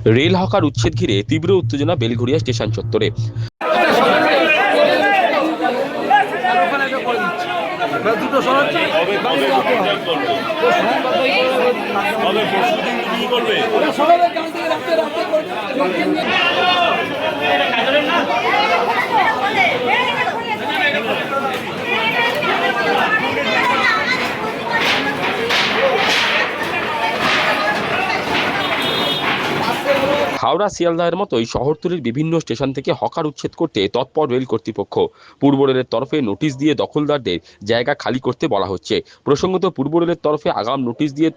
Rail hawker উচ্ছেদ ঘিরে তীব্র উত্তেজনা বেলঘরিয়া স্টেশন চত্বরে। হাওড়া শিয়ালদাহের মতোই শহরতলির বিভিন্ন স্টেশন থেকে হকার উচ্ছেদ করতে তৎপর রেল কর্তৃপক্ষ। পূর্ব রেলের তরফে নোটিশ দিয়ে দখলদারদের জায়গা খালি করতে বলা হচ্ছে। প্রসঙ্গত, পূর্ব রেলের তরফে আগাম নোটিশ দিয়ে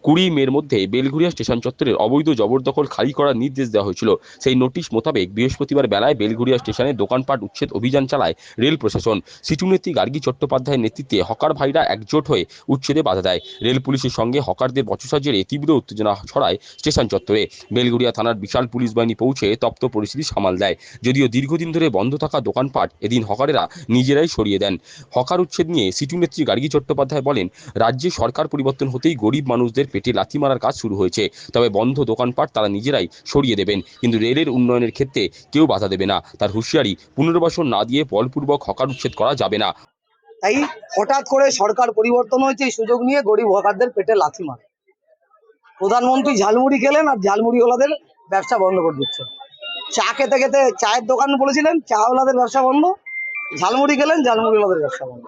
20 মের মধ্যে বেলঘরিয়া স্টেশন চত্বরের অবৈধ জবরদখল খালি করার নির্দেশ দেওয়া হয়েছিল। সেই নোটিশ মোতাবেক বৃহস্পতিবার বেলায় বেলঘরিয়া স্টেশনে দোকানপাট উচ্ছেদ অভিযান চালায় রেল প্রশাসন। সিটু নেত্রী গার্গী চট্টোপাধ্যায়ের নেতৃত্বে হকার ভাইরা একজোট হয়ে উচ্ছেদে বাধা দেয়। রেল পুলিশের সঙ্গে হকারদের বচসা জেরে তীব্র উত্তেজনা ছড়ায় স্টেশন চত্বরে। বেলঘরিয়া থানার বিশাল পুলিশ বাহিনী পৌঁছে তপ্ত পরিস্থিতি সামাল দেয়। যদিও দীর্ঘদিন ধরে বন্ধ থাকা দোকানপাট এদিন হকারেরা নিজেরাই সরিয়ে দেন। হকার উচ্ছেদ নিয়ে সিটু নেত্রী গার্গী চট্টোপাধ্যায় বলেন, রাজ্যে সরকার পরিবর্তন হতেই গরিব মানুষদের পেটে লাথি মারার কাজ শুরু হয়েছে। তবে বন্ধ দোকানপাট তারা নিজেরাই সরিয়ে দেবেন, কিন্তু রেলের উন্নয়নের ক্ষেত্রে কেউ বাধা দেবে না। তার হুঁশিয়ারি, পুনর্বাসন না দিয়ে বলপূর্বক হকার উচ্ছেদ করা যাবে না। তাই হঠাৎ করে সরকার পরিবর্তন হয়েছে, এই সুযোগ নিয়ে গরিব হকারদের পেটে লাথি মারে। প্রধানমন্ত্রী ঝালমুড়ি খেলেন আর ঝালমুড়িওয়ালাদের ব্যবসা বন্ধ করে দিচ্ছে। চা খেতে খেতে চায়ের দোকান বলেছিলেন, চাওয়ালাদের ব্যবসা বন্ধ। ঝালমুড়ি খেলেন, ঝালমুড়িওয়ালাদের ব্যবসা বন্ধ।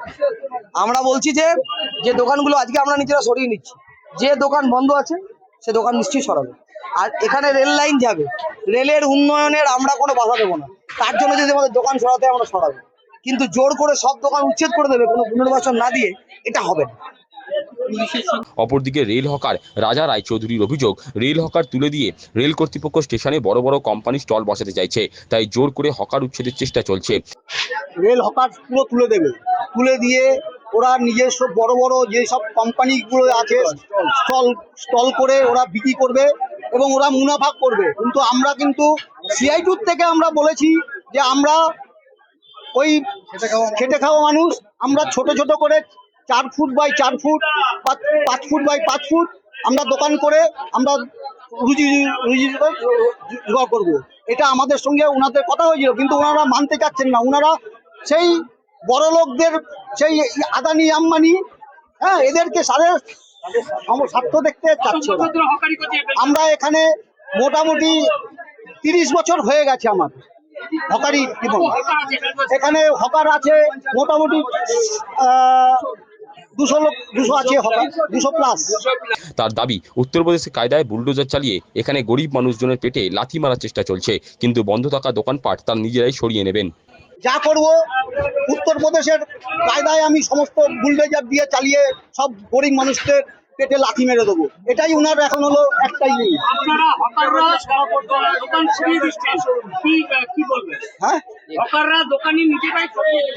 আমরা বলছি যে দোকানগুলো আজকে আমরা নিজেরা সরিয়ে নিচ্ছি। যে দোকান বন্ধ আছে সে দোকান নিশ্চয়ই সরাবে। আর এখানে রেল লাইন যাবে, রেলের উন্নয়নের আমরা কোনো বাধা দেবো না। তার জন্য যদি আমাদের দোকান সরাতে আমরা সরাবো, কিন্তু জোর করে সব দোকান উচ্ছেদ করে দেবে কোনো পুনর্বাসন না দিয়ে, এটা হবে না। অপরদিকে রেল হকার রাজা রায়চৌধুরীর অভিযোগ, রেল হকার তুলে দিয়ে রেল কর্তৃপক্ষ স্টেশনে বড় বড় কোম্পানি স্টল বসাতে চাইছে, তাই জোর করে হকার উচ্ছেদের চেষ্টা চলছে। রেল হকার পুরো তুলে দেবে, তুলে দিয়ে ওরা নিজস্ব বড় বড় যেসব কোম্পানিগুলো আছে স্টল করে ওরা বিক্রি করবে এবং ওরা মুনাফা করবে। কিন্তু আমরা কিন্তু সিআইটুর থেকে আমরা বলেছি যে আমরা ওই খেটে খাওয়া মানুষ, আমরা ছোট ছোট করে 4 foot by 4 foot, 5 foot by 5 foot আমরা দোকান করে আমরা রুজি জোগাড় করবো। এটা আমাদের সঙ্গে ওনাদের কথা হয়েছিল, কিন্তু ওনারা মানতে চাচ্ছেন না। ওনারা সেই বড় লোকদের, সেই আদানি আম্বানি, হ্যাঁ, এদেরকে স্বার্থ দেখতে চাচ্ছে। আমরা এখানে মোটামুটি 30 বছর হয়ে গেছে আমার হকারি জীবন। এখানে হকার আছে মোটামুটি 200 আছে, হকার 200+। তার দাবি, উত্তরপ্রদেশের কায়দায় বুলডোজার চালিয়ে এখানে গরিব মানুষজনের পেটে লাথি মারার চেষ্টা চলছে, কিন্তু বন্ধ থাকা দোকানপাট তার নিজেরাই সরিয়ে নেবেন। যা করব উত্তরপ্রদেশের কায়দায় আমি সমস্ত বুলডোজার দিয়ে চালিয়ে সব গরিব মানুষদের পেটে লাথি মেরে দেবো। এটাই উনার এখন হলো একটাই নেই।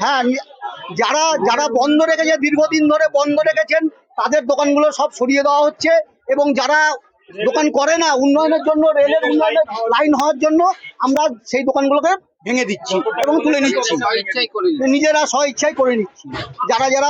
হ্যাঁ, যারা যারা বন্ধ রেখেছে, দীর্ঘদিন ধরে বন্ধ রেখেছেন, তাদের দোকানগুলো সব সরিয়ে দেওয়া হচ্ছে। এবং যারা দোকান করে না, উন্নয়নের জন্য, রেলের উন্নয়নের লাইন হওয়ার জন্য আমরা সেই দোকানগুলোকে ভেঙে দিচ্ছি এবং তুলে নিচ্ছি, নিজেরা স্ব ইচ্ছাই করে নিচ্ছি। যারা